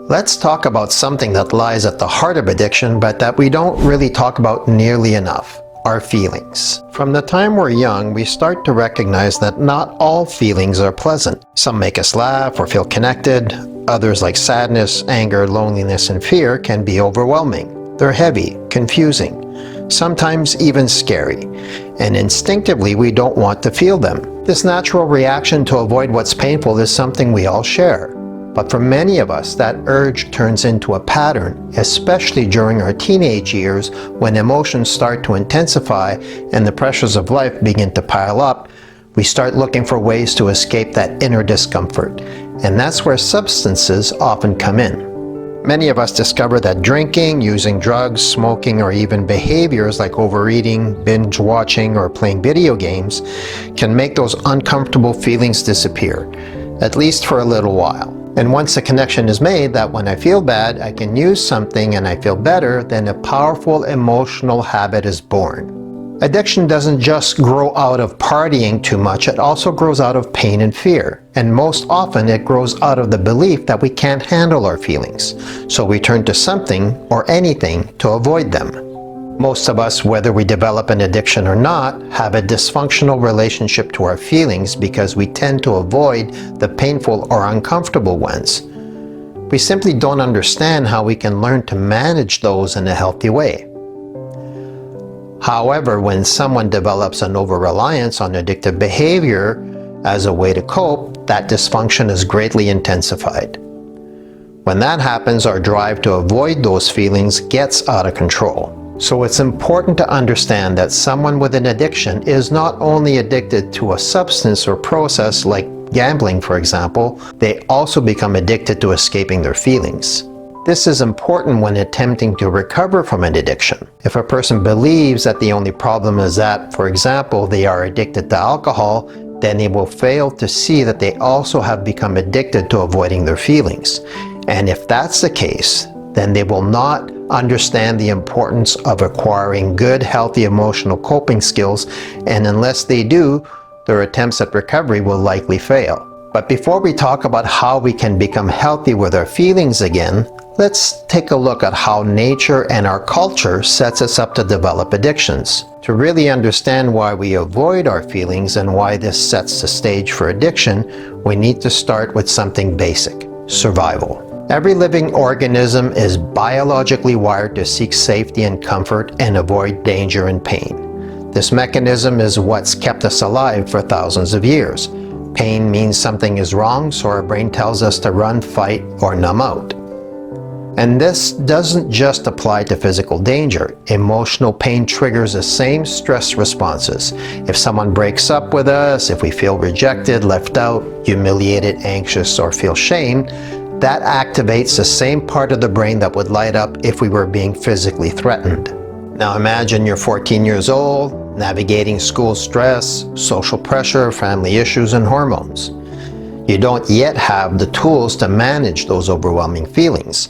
Let's talk about something that lies at the heart of addiction, but that we don't really talk about nearly enough: our feelings. From the time we're young, we start to recognize that not all feelings are pleasant. Some make us laugh or feel connected. Others, like sadness, anger, loneliness, and fear, can be overwhelming. They're heavy, confusing, sometimes even scary, and instinctively we don't want to feel them. This natural reaction to avoid what's painful is something we all share. But for many of us, that urge turns into a pattern, especially during our teenage years when emotions start to intensify and the pressures of life begin to pile up. We start looking for ways to escape that inner discomfort, and that's where substances often come in. Many of us discover that drinking, using drugs, smoking, or even behaviors like overeating, binge watching, or playing video games can make those uncomfortable feelings disappear, at least for a little while. And once a connection is made that when I feel bad, I can use something and I feel better, then a powerful emotional habit is born. Addiction doesn't just grow out of partying too much, it also grows out of pain and fear. And most often it grows out of the belief that we can't handle our feelings. So we turn to something or anything to avoid them. Most of us, whether we develop an addiction or not, have a dysfunctional relationship to our feelings because we tend to avoid the painful or uncomfortable ones. We simply don't understand how we can learn to manage those in a healthy way. However, when someone develops an over-reliance on addictive behavior as a way to cope, that dysfunction is greatly intensified. When that happens, our drive to avoid those feelings gets out of control. So it's important to understand that someone with an addiction is not only addicted to a substance or process like gambling, for example, they also become addicted to escaping their feelings. This is important when attempting to recover from an addiction. If a person believes that the only problem is that, for example, they are addicted to alcohol, then they will fail to see that they also have become addicted to avoiding their feelings. And if that's the case, then they will not understand the importance of acquiring good, healthy emotional coping skills, and unless they do, their attempts at recovery will likely fail. But before we talk about how we can become healthy with our feelings again, let's take a look at how nature and our culture sets us up to develop addictions. To really understand why we avoid our feelings and why this sets the stage for addiction, we need to start with something basic: survival. Every living organism is biologically wired to seek safety and comfort and avoid danger and pain. This mechanism is what's kept us alive for thousands of years. Pain means something is wrong, so our brain tells us to run, fight, or numb out. And this doesn't just apply to physical danger. Emotional pain triggers the same stress responses. If someone breaks up with us, if we feel rejected, left out, humiliated, anxious, or feel shame, that activates the same part of the brain that would light up if we were being physically threatened. Now imagine you're 14 years old, navigating school stress, social pressure, family issues, and hormones. You don't yet have the tools to manage those overwhelming feelings.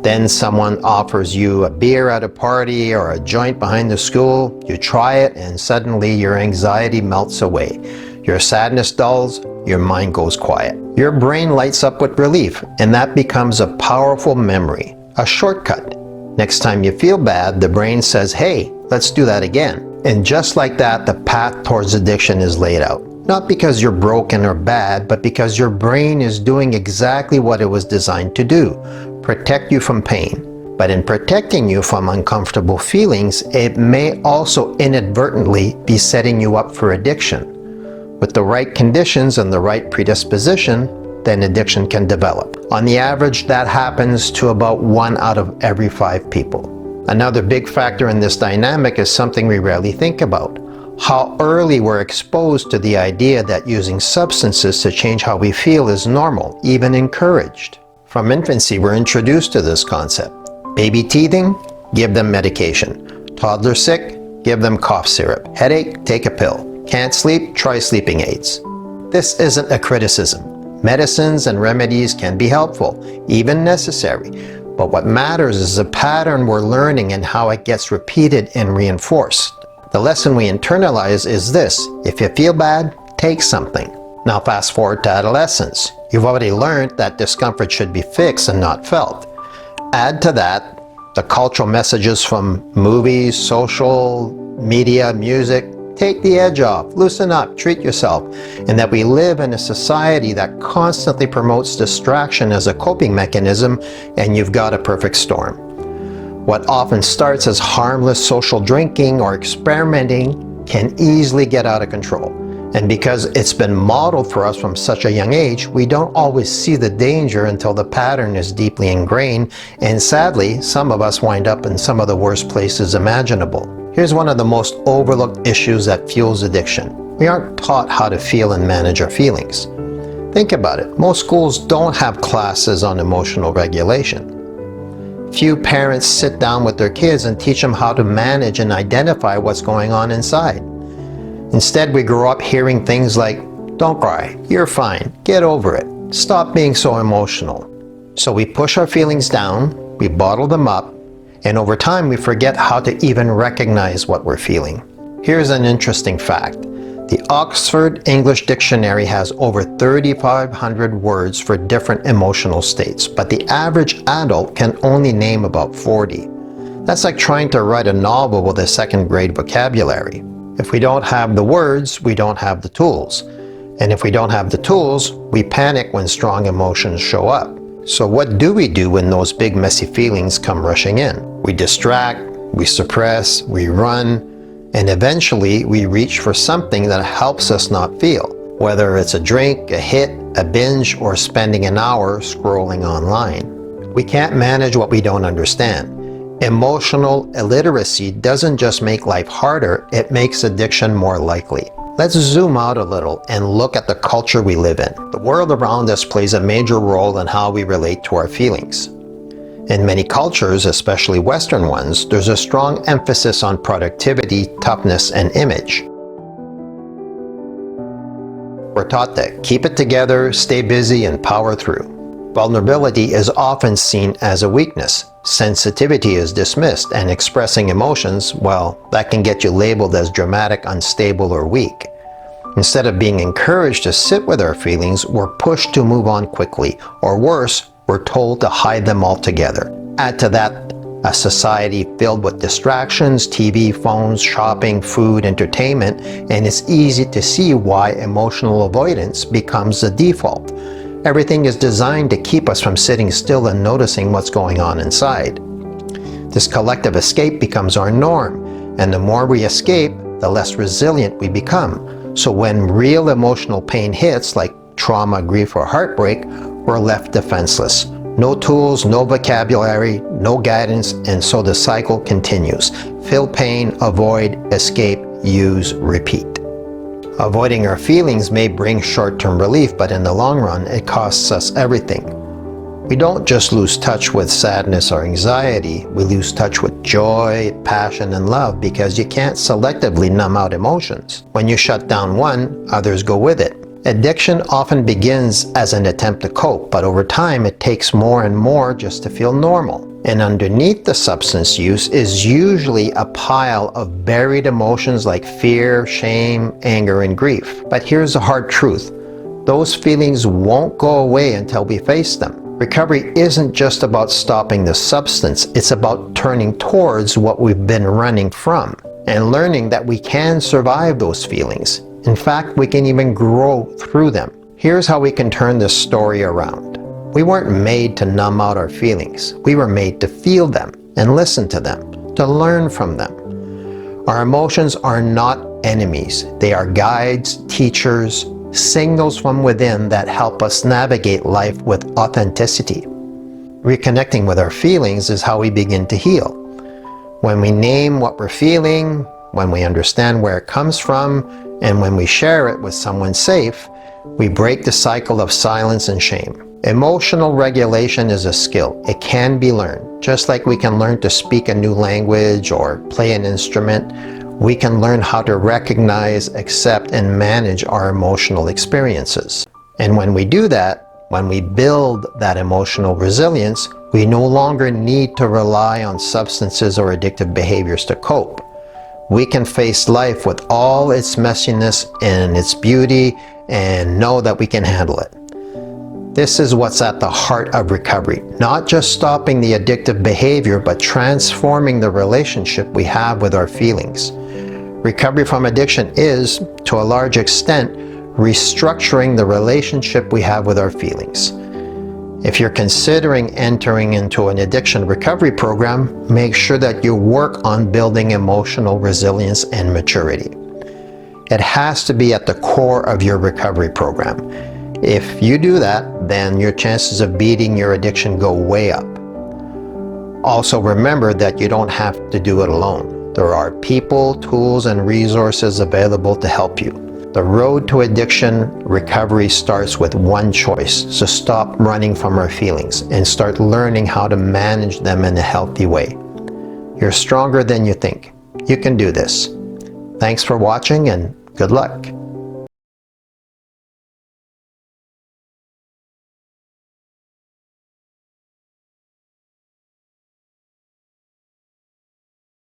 Then someone offers you a beer at a party or a joint behind the school. You try it and suddenly your anxiety melts away. Your sadness dulls, your mind goes quiet. Your brain lights up with relief, and that becomes a powerful memory, a shortcut. Next time you feel bad, the brain says, hey, let's do that again. And just like that, the path towards addiction is laid out. Not because you're broken or bad, but because your brain is doing exactly what it was designed to do: protect you from pain. But in protecting you from uncomfortable feelings, it may also inadvertently be setting you up for addiction. With the right conditions and the right predisposition, then addiction can develop. On the average, that happens to about 1 out of every 5 people. Another big factor in this dynamic is something we rarely think about: how early we're exposed to the idea that using substances to change how we feel is normal, even encouraged. From infancy, we're introduced to this concept. Baby teething? Give them medication. Toddler sick? Give them cough syrup. Headache? Take a pill. Can't sleep? Try sleeping aids. This isn't a criticism. Medicines and remedies can be helpful, even necessary, but what matters is the pattern we're learning and how it gets repeated and reinforced. The lesson we internalize is this: if you feel bad, take something. Now fast forward to adolescence. You've already learned that discomfort should be fixed and not felt. Add to that the cultural messages from movies, social media, music. Take the edge off, loosen up, treat yourself, and that we live in a society that constantly promotes distraction as a coping mechanism, and you've got a perfect storm. What often starts as harmless social drinking or experimenting can easily get out of control. And because it's been modeled for us from such a young age, we don't always see the danger until the pattern is deeply ingrained, and sadly, some of us wind up in some of the worst places imaginable. Here's one of the most overlooked issues that fuels addiction. We aren't taught how to feel and manage our feelings. Think about it. Most schools don't have classes on emotional regulation. Few parents sit down with their kids and teach them how to manage and identify what's going on inside. Instead, we grow up hearing things like, "Don't cry, you're fine, get over it, stop being so emotional." So we push our feelings down, we bottle them up, and over time we forget how to even recognize what we're feeling. Here's an interesting fact. The Oxford English Dictionary has over 3,500 words for different emotional states, but the average adult can only name about 40. That's like trying to write a novel with a second grade vocabulary. If we don't have the words, we don't have the tools. And if we don't have the tools, we panic when strong emotions show up. So what do we do when those big messy feelings come rushing in? We distract, we suppress, we run, and eventually we reach for something that helps us not feel. Whether it's a drink, a hit, a binge, or spending an hour scrolling online. We can't manage what we don't understand. Emotional illiteracy doesn't just make life harder, it makes addiction more likely. Let's zoom out a little and look at the culture we live in. The world around us plays a major role in how we relate to our feelings. In many cultures, especially Western ones, there's a strong emphasis on productivity, toughness, and image. We're taught to keep it together, stay busy, and power through. Vulnerability is often seen as a weakness. Sensitivity is dismissed, and expressing emotions, well, that can get you labeled as dramatic, unstable, or weak. Instead of being encouraged to sit with our feelings, we're pushed to move on quickly, or worse, we're told to hide them altogether. Add to that a society filled with distractions, TV, phones, shopping, food, entertainment, and it's easy to see why emotional avoidance becomes the default. Everything is designed to keep us from sitting still and noticing what's going on inside. This collective escape becomes our norm, and the more we escape, the less resilient we become. So when real emotional pain hits, like trauma, grief, or heartbreak, we're left defenseless. No tools, no vocabulary, no guidance, and so the cycle continues. Feel pain, avoid, escape, use, repeat. Avoiding our feelings may bring short-term relief, but in the long run, it costs us everything. We don't just lose touch with sadness or anxiety, we lose touch with joy, passion, and love because you can't selectively numb out emotions. When you shut down one, others go with it. Addiction often begins as an attempt to cope, but over time it takes more and more just to feel normal. And underneath the substance use is usually a pile of buried emotions like fear, shame, anger, and grief. But here's the hard truth. Those feelings won't go away until we face them. Recovery isn't just about stopping the substance, it's about turning towards what we've been running from and learning that we can survive those feelings. In fact, we can even grow through them. Here's how we can turn this story around. We weren't made to numb out our feelings. We were made to feel them and listen to them, to learn from them. Our emotions are not enemies. They are guides, teachers, signals from within that help us navigate life with authenticity. Reconnecting with our feelings is how we begin to heal. When we name what we're feeling, when we understand where it comes from, and when we share it with someone safe, we break the cycle of silence and shame. Emotional regulation is a skill. It can be learned. Just like we can learn to speak a new language or play an instrument, we can learn how to recognize, accept, and manage our emotional experiences. And when we do that, when we build that emotional resilience, we no longer need to rely on substances or addictive behaviors to cope. We can face life with all its messiness and its beauty and know that we can handle it. This is what's at the heart of recovery, not just stopping the addictive behavior, but transforming the relationship we have with our feelings. Recovery from addiction is, to a large extent, restructuring the relationship we have with our feelings. If you're considering entering into an addiction recovery program, make sure that you work on building emotional resilience and maturity. It has to be at the core of your recovery program. If you do that, then your chances of beating your addiction go way up. Also remember that you don't have to do it alone. There are people, tools, and resources available to help you. The road to addiction recovery starts with one choice: to stop running from our feelings and start learning how to manage them in a healthy way. You're stronger than you think. You can do this. Thanks for watching and good luck.